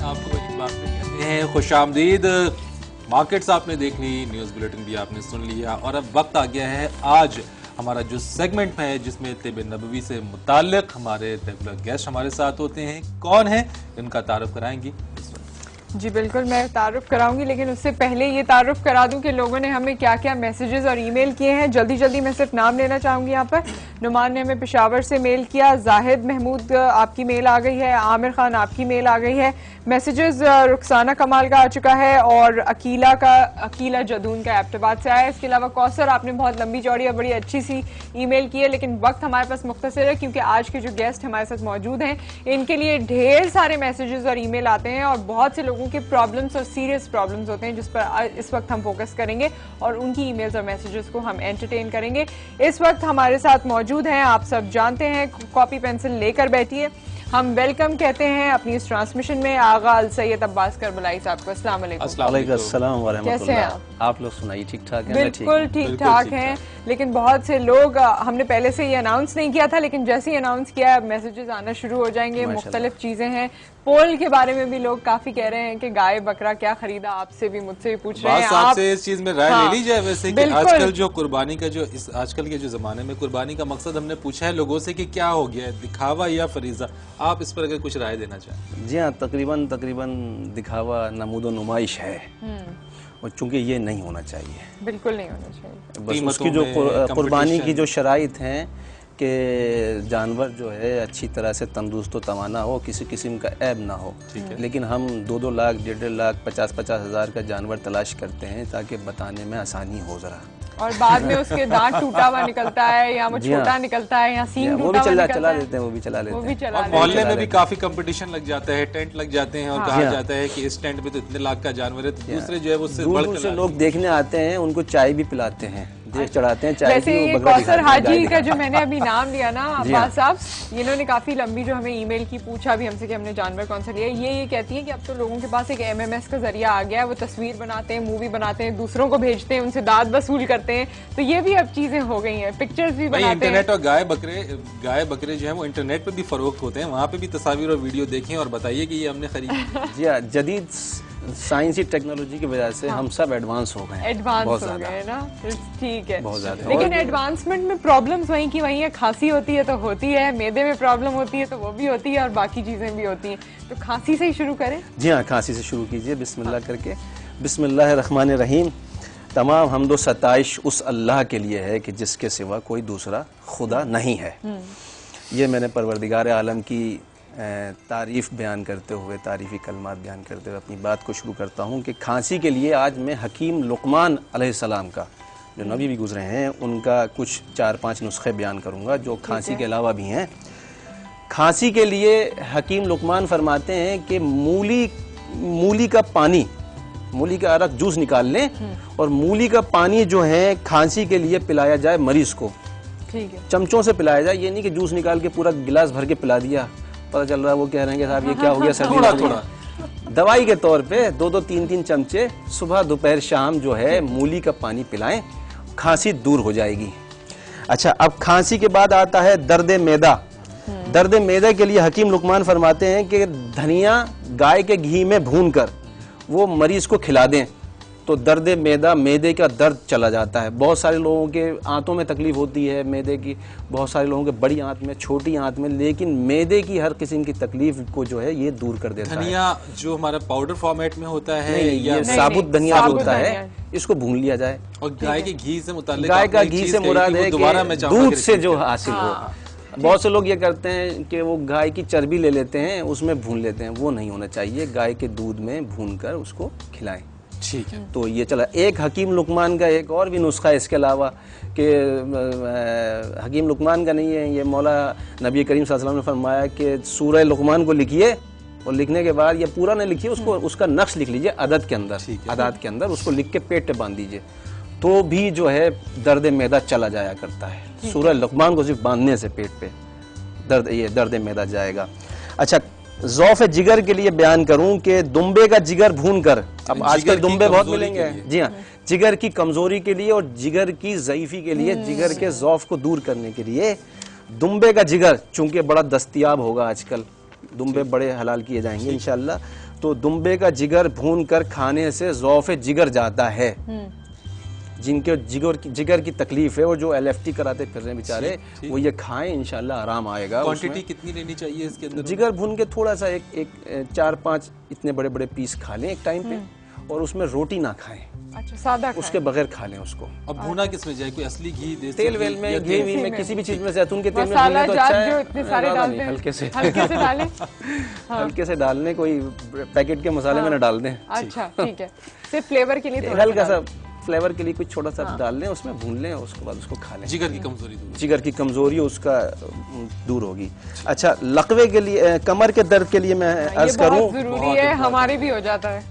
आपको एक बार फिर कहते हैं खुशामदीद। मार्केट्स आपने देख ली, न्यूज़ बुलेटिन भी आपने सुन लिया और अब वक्त आ गया है आज हमारा जो सेगमेंट है जिसमें तिब नबवी से मुताल्लिक हमारे रेगुलर गेस्ट हमारे साथ होते हैं। कौन है इनका तारुफ कराएंगी? जी बिल्कुल, मैं तारुफ कराऊंगी, लेकिन उससे पहले ये तारुफ करा दूं कि लोगों ने हमें क्या क्या मैसेजेस और ईमेल किए हैं। जल्दी जल्दी मैं सिर्फ नाम लेना चाहूंगी। यहाँ पर नुमान ने हमें पेशावर से मेल किया, जाहिद महमूद आपकी मेल आ गई है, आमिर खान आपकी मेल आ गई है, मैसेजेस रुखसाना कमाल का आ चुका है और अकीला जदून का एबटाबाद से आया है। इसके अलावा कौसर आपने बहुत लंबी चौड़ी और बड़ी अच्छी सी ईमेल की है, लेकिन वक्त हमारे पास मुख्तसर है क्योंकि आज के जो गेस्ट हमारे साथ मौजूद हैं इनके लिए ढेर सारे मैसेजेस और ईमेल आते हैं और बहुत से लोगों के प्रॉब्लम्स और सीरियस प्रॉब्लम्स होते हैं जिस पर इस वक्त हम फोकस करेंगे और उनकी ईमेल्स और मैसेजेस को हम एंटरटेन करेंगे। इस वक्त हमारे साथ मौजूद हैं, आप सब जानते हैं, कॉपी पेंसिल लेकर बैठिए। हम वेलकम कहते हैं अपनी इस ट्रांसमिशन में आगा अल सैयद अब्बास करबलाई साहब को। अस्सलाम वालेकुम। कैसे हैं आप लोग सुनाइए? ठीक ठाक हैं? बिल्कुल ठीक ठाक हैं, लेकिन बहुत से लोग, हमने पहले से ये अनाउंस नहीं किया था लेकिन जैसे ही अनाउंस किया मैसेजेस आना शुरू हो जाएंगे। मुख्तलिफ चीजें हैं, पोल के बारे में भी लोग काफी कह रहे हैं कि गाय बकरा क्या खरीदा, आपसे भी मुझसे भी पूछ रहे हैं। आपसे इस चीज में राय ले ली जाए वैसे कि आजकल जो कुर्बानी का जो आजकल के जो जमाने में कुर्बानी का मकसद हमने पूछा है लोगों से कि क्या हो गया है, दिखावा या फरीजा? आप इस पर अगर कुछ राय देना चाहें। जी हाँ, तकरीबन दिखावा नमूदो नुमाइश है और चूंकि ये नहीं होना चाहिए, बिल्कुल नहीं होना चाहिए। बस उसकी जो कुर्बानी की जो शराइत हैं कि जानवर जो है अच्छी तरह से तंदुरुस्त व तवाना हो, किसी किस्म का ऐब ना हो। लेकिन हम 2-2 लाख 1.5 लाख 50-50 हज़ार का जानवर तलाश करते हैं ताकि बताने में आसानी हो जरा, और बाद में उसके दांत टूटा हुआ निकलता है या वो छोटा निकलता है या सींग टूटा हुआ निकलता है, वो भी चला लेते हैं। और मोहल्ले में भी काफी कंपटीशन लग जाता है, टेंट लग जाते हैं और कहा जाता है कि इस टेंट में तो इतने लाख का जानवर है, तो दूसरे जो है वो उससे दूर से लोग देखने आते हैं, उनको चाय भी पिलाते हैं, देख चढ़ाते हैं चाय। जैसे ये कौसर हाजी का जो मैंने अभी नाम लिया ना अब्बास साहब, इन्होंने काफी लंबी जो हमें ईमेल की पूछा भी हमसे कि हमने जानवर कौन सा लिया। ये कहती है कि अब तो लोगों के पास एक MMS का जरिया आ गया है, वो तस्वीर बनाते हैं, मूवी बनाते हैं, दूसरों को भेजते हैं, उनसे दाद वसूल करते हैं, तो ये भी अब चीजें हो गई हैं, पिक्चर्स भी बनाते हैं। इंटरनेट और गाय बकरे जो है वो इंटरनेट पे भी फरोख्त होते हैं, वहाँ पे भी तस्वीर और वीडियो देखें और बताइए कि ये हमने खरीदी। जी हाँ, जदीद साइंसी टेक्नोलॉजी की वजह से हम सब एडवांस हो गए, एडवांस हो गए ना, ठीक है, बहुत ज्यादा। लेकिन एडवांसमेंट में प्रॉब्लम्स वहीं की वहीं है। खांसी होती है तो होती है, मैदे में प्रॉब्लम होती है तो वो भी होती है और बाकी चीजें भी होती हैं। तो खांसी से ही शुरू करें। जी हाँ, खांसी से शुरू कीजिए बिस्मिल्लाह करके। बिस्मिल्लाहिर्रहमानिर्रहीम। तमाम हम्दो सताइश उस अल्लाह के लिए है कि जिसके सिवा कोई दूसरा खुदा नहीं है। ये मैंने परवरदिगार आलम की तारीफ़ बयान करते हुए, तारीफ़ी कलमात बयान करते हुए अपनी बात को शुरू करता हूँ कि खांसी के लिए आज मैं हकीम लुक़मान अलैहिस्सलाम का, जो नबी भी गुज़रे हैं, उनका कुछ 4-5 नुस्खे बयान करूँगा जो खांसी के अलावा भी हैं। खांसी के लिए हकीम लुक़मान फरमाते हैं कि मूली का पानी, मूली का अरक जूस निकाल लें और मूली का पानी जो है खांसी के लिए पिलाया जाए मरीज को। ठीक है, चमचों से पिलाया जाए, ये नहीं कि जूस निकाल के पूरा गिलास भर के पिला दिया, पता चल रहा है वो कह रहे हैं कि साहब ये क्या हो गया, सर्दी थोड़ा दवाई के तौर पे 2-2 3-3 चमचे सुबह दोपहर शाम जो है मूली का पानी पिलाएं, खांसी दूर हो जाएगी। अच्छा, अब खांसी के बाद आता है दर्द मैदा। दर्द मैदा के लिए हकीम लुक़मान फरमाते हैं कि धनिया गाय के घी में भूनकर वो मरीज को खिला दें तो दर्द मैदे का दर्द चला जाता है। बहुत सारे लोगों के आंतों में तकलीफ होती है मैदे की, बहुत सारे लोगों के बड़ी आंत में, छोटी आंत में, लेकिन मैदे की हर किस्म की तकलीफ को जो है ये दूर कर देता है। धनिया जो हमारा पाउडर फॉर्मेट में होता है या साबुत धनिया होता है, इसको भून लिया जाए। और गाय के घी से मुताल्लिक, गाय का घी से मुराद है कि दूध से जो हासिल हो। बहुत से लोग ये करते हैं कि वो गाय की चर्बी ले लेते हैं, उसमें भून लेते हैं, वो नहीं होना चाहिए। गाय के दूध में भूनकर उसको खिलाएं। ठीक है, तो ये चला। एक हकीम लुक़मान का एक और भी नुस्खा है इसके अलावा कि हकीम लुक़मान का नहीं है, ये मौला नबी करीम सल्लल्लाहु अलैहि वसल्लम ने फरमाया कि सूरह लुक़मान को लिखिए और लिखने के बाद ये पूरा नहीं लिखिए, उसको उसका नक्श लिख लीजिए अदद के अंदर, अदाद के अंदर उसको लिख के पेट पे बांध दीजिए, तो भी जो है दर्द मैदा चला जाया करता है। सूरह लुक़मान को सिर्फ बांधने से पेट पे दर्द मैदा जाएगा। अच्छा, ज़ौफ़ जिगर के लिए बयान करूं कि दुम्बे का जिगर भून कर, अब आजकल दुम्बे बहुत मिलेंगे, जी हाँ, जिगर की कमजोरी के लिए और जिगर की ज़ईफ़ी के लिए, जिगर के ज़ौफ़ को दूर करने के लिए दुम्बे का जिगर, चूंकि बड़ा दस्तयाब होगा आजकल, दुम्बे बड़े हलाल किए जाएंगे इंशाअल्लाह, तो दुम्बे का जिगर भून कर खाने से ज़ौफ़े जिगर जाता है। जिनके जिगर की तकलीफ है और जो LFT कराते फिर रहे हैं बेचारे, वो ये खाएं, इंशाल्लाह आराम आएगा। क्वांटिटी कितनी लेनी चाहिए इसके अंदर? जिगर भून के थोड़ा सा एक 4-5 इतने बड़े बड़े पीस खा लें एक टाइम पे, और उसमें रोटी ना खाएं। अच्छा, सादा उसके बगैर खा लें उसको। अब भूना किस में जाए? कोई असली घी, देसी तेल वेल में, घी में, किसी भी चीज में, जैतून के तेल में भूने तो अच्छा है। जो इतने सारे डालते हैं, हल्के से डालें। हल्के से डालने, कोई पैकेट के मसाले में ना डाल दें। अच्छा, ठीक है, सिर्फ फ्लेवर के लिए हल्का सा फ्लेवर के लिए कुछ छोटा सा डाल लें, उसमें भून लें, उसके बाद उसको खा लें। जिगर की कमजोरी दूर, जिगर की कमजोरी उसका दूर होगी। अच्छा, लकवे के लिए, कमर के दर्द के लिए मैं अर्ज करूं, जरूरी है, हमारे भी हो जाता है।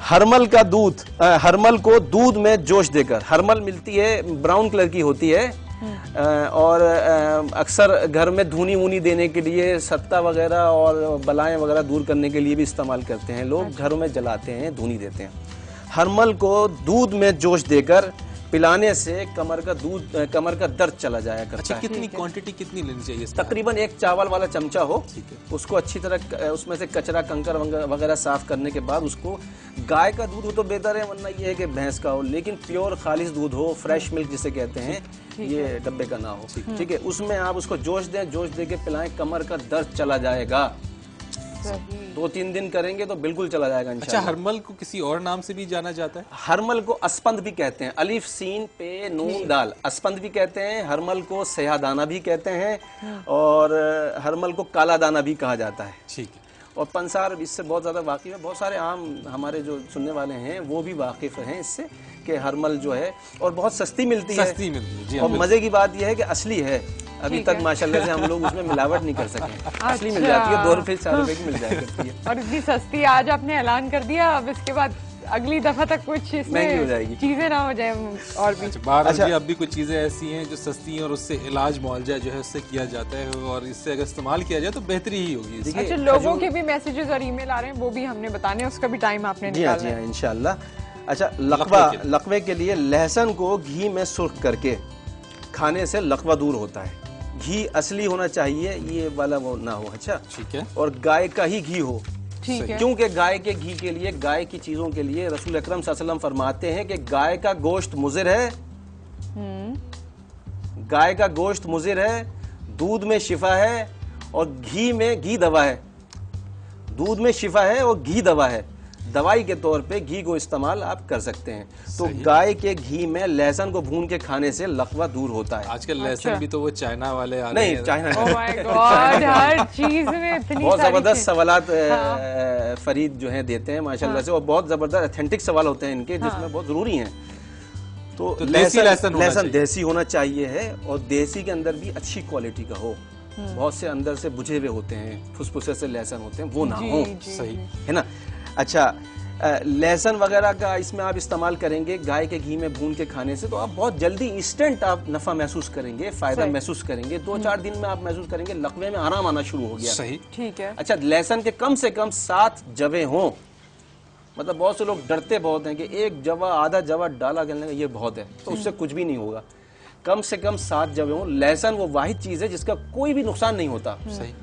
हरमल का दूध, हरमल को दूध में जोश देकर, हरमल मिलती है, ब्राउन कलर की होती है, और अक्सर घर में धुनी वूनी देने के लिए, सत्ता वगैरह और बलाएं वगैरह दूर करने के लिए भी इस्तेमाल करते हैं लोग। घरों में जलाते हैं, धुनी देते हैं। हरमल को दूध में जोश देकर पिलाने से कमर का दर्द चला जाया करता अच्छा, है। कितनी क्वांटिटी कितनी लेनी चाहिए इसमें? तकरीबन एक चावल वाला चमचा हो, ठीक है। उसको अच्छी तरह उसमें से कचरा कंकर वगैरह साफ करने के बाद उसको, गाय का दूध हो तो बेहतर है, वरना ये है कि भैंस का हो, लेकिन प्योर खालिश दूध हो, फ्रेश मिल्क जिसे कहते हैं, ये डब्बे का ना हो, ठीक है। उसमें आप उसको जोश दें, जोश दे के पिलाएं, कमर का दर्द चला जाएगा। 2-3 दिन करेंगे तो बिल्कुल चला जाएगा अच्छा, इंशाल्लाह। हरमल को किसी और नाम से भी जाना जाता है? हरमल को अस्पंद भी कहते हैं, अलिफ सीन पे नून दाल, अस्पंद भी कहते हैं। हरमल को सयादाना भी कहते हैं, और हरमल को काला दाना भी कहा जाता है। ठीक है। और पंसार इससे बहुत ज़्यादा वाकिफ है। बहुत सारे आम हमारे जो सुनने वाले हैं वो भी वाकिफ हैं इससे, कि हरमल जो है, और बहुत सस्ती मिलती है। सस्ती मिलती है जी। और मज़े की बात यह है कि असली है। अभी तक माशाल्लाह से हम लोग उसमें मिलावट नहीं कर सके। असली मिल जाती है, 2 रुपये 4 रुपये की मिल जाया करती है। और इतनी सस्ती आज आपने ऐलान कर दिया, अब इसके बाद अगली दफा तक कुछ महंगी हो जाएगी, चीजें ना हो जाए और भी। अच्छा, अब भी कुछ चीजें ऐसी हैं जो सस्ती हैं और उससे इलाज मुआवजा जो है उससे किया जाता है, और इससे अगर इस्तेमाल किया जाए तो बेहतरी ही होगी इसकी। अच्छा, लोगों के भी मैसेजेस और ईमेल आ रहे हैं, वो भी हमने बताने हैं, उसका भी टाइम आपने निकालना है। इंशाल्लाह। अच्छा, लकवे के लिए लहसुन को घी में सुर्ख करके खाने से लकवा दूर होता है। घी असली होना चाहिए, ये वाला वो ना हो। अच्छा, ठीक है। और गाय का ही घी हो, ठीक है। क्योंकि गाय के घी के लिए, गाय की चीजों के लिए रसूल अकरम सल्लल्लाहु अलैहि वसल्लम फरमाते हैं कि गाय का गोश्त मुज़िर है, गाय का गोश्त मुज़िर है, दूध में शिफा है, और घी दवा है। दूध में शिफा है और घी दवा है। दवाई के तौर पे घी को इस्तेमाल आप कर सकते हैं। तो गाय के घी में लहसुन को भून के खाने से लकवा दूर होता है। आजकल लहसुन भी तो वो चाइना वाले आ रहे नहीं, हैं। चाइना ओह माय गॉड, हर चीज में इतनी बहुत सारी जबरदस्त चीज़। सवालात फरीद जो है देते हैं माशाल्लाह से, और बहुत जबरदस्त ऑथेंटिक सवाल होते हैं इनके, जिसमें बहुत जरूरी हैं। तो देसी लहसुन देसी होना चाहिए है, और देसी के अंदर भी अच्छी क्वालिटी का हो। बहुत से अंदर से बुझे हुए होते हैं, फुसफुसे से लहसुन होते हैं, वो ना हो। सही है ना। अच्छा, लहसुन वगैरह का इसमें आप इस्तेमाल करेंगे गाय के घी में भून के खाने से, तो आप बहुत जल्दी इंस्टेंट आप नफा महसूस करेंगे, फायदा महसूस करेंगे। 2-4 दिन में आप महसूस करेंगे लकवे में आराम आना शुरू हो गया। सही, ठीक है। अच्छा, लहसुन के कम से कम 7 जवे हों। मतलब बहुत से लोग डरते बहुत हैं कि एक जवा, आधा जवा डाला करने का ये बहुत है, तो उससे कुछ भी नहीं होगा। कम से कम 7 जवे हों। लहसुन वो वाहिद चीज है जिसका कोई भी नुकसान नहीं होता। सही।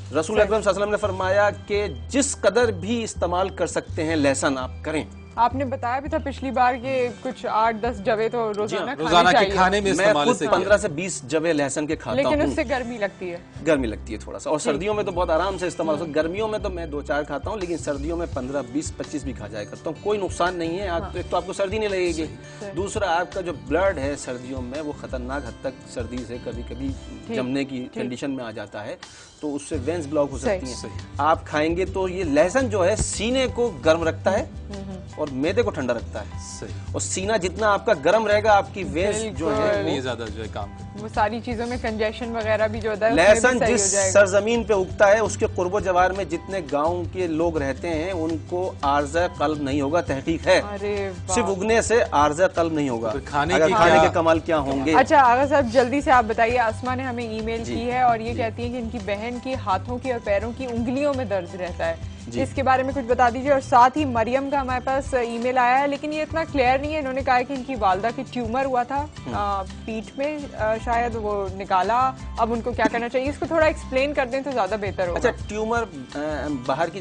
रसूल अकरम सल्लल्लाहु अलैहि वसल्लम ने फरमाया कि जिस कदर भी इस्तेमाल कर सकते हैं लहसुन आप करें। आपने बताया भी था पिछली बार के कुछ 8-10 जवे तो रोजाना के खाने में मैं इस्तेमाल खुद से 15 से 20 जवे लहसुन के खाता हूँ, लेकिन उससे गर्मी लगती है। गर्मी लगती है थोड़ा सा, और सर्दियों में तो बहुत आराम से इस्तेमाल होता है। गर्मियों में तो मैं 2-4 खाता हूँ, लेकिन सर्दियों में 15, 20, 25 भी खा जाया करता हूँ। कोई नुकसान नहीं है। आप एक तो आपको सर्दी नहीं लगेगी, दूसरा आपका जो ब्लड है सर्दियों में वो खतरनाक हद तक सर्दी से कभी कभी जमने की कंडीशन में आ जाता है, तो उससे वेंस ब्लॉक हो सकती हैं। आप खाएंगे तो ये लहसुन जो है सीने को गर्म रखता है और मैदे को ठंडा रखता है। सही। और सीना जितना आपका गर्म रहेगा, आपकी वेंस जो है नहीं ज्यादा जो है काम करती। वो सारी चीजों में कंजेशन वगैरह भी जो होता है, लहसुन जिस सरजमीन पे उगता है उसके कुर्बो जवार में जितने गांव के लोग रहते हैं उनको आर्ज़ा कल्ब नहीं होगा। तहकीक है, सिर्फ उगने से आर्ज़ा कल्ब नहीं होगा। खाने के कमाल क्या होंगे। अच्छा आगा साहब, जल्दी से आप बताइए। आसमा ने हमें ईमेल की है और ये कहती है कि इनकी बहन की हाथों की और पैरों की उंगलियों में दर्द रहता है, इसके बारे में कुछ बता दीजिए। और साथ ही मरियम का हमारे पास ईमेल आया है, लेकिन ये इतना क्लियर नहीं है। इन्होंने कहा है कि इनकी वालदा की ट्यूमर हुआ था पीठ में, शायद वो निकाला, अब उनको क्या करना चाहिए, इसको थोड़ा एक्सप्लेन कर दें तो ज्यादा बेहतर होगा। अच्छा, ट्यूमर बाहर की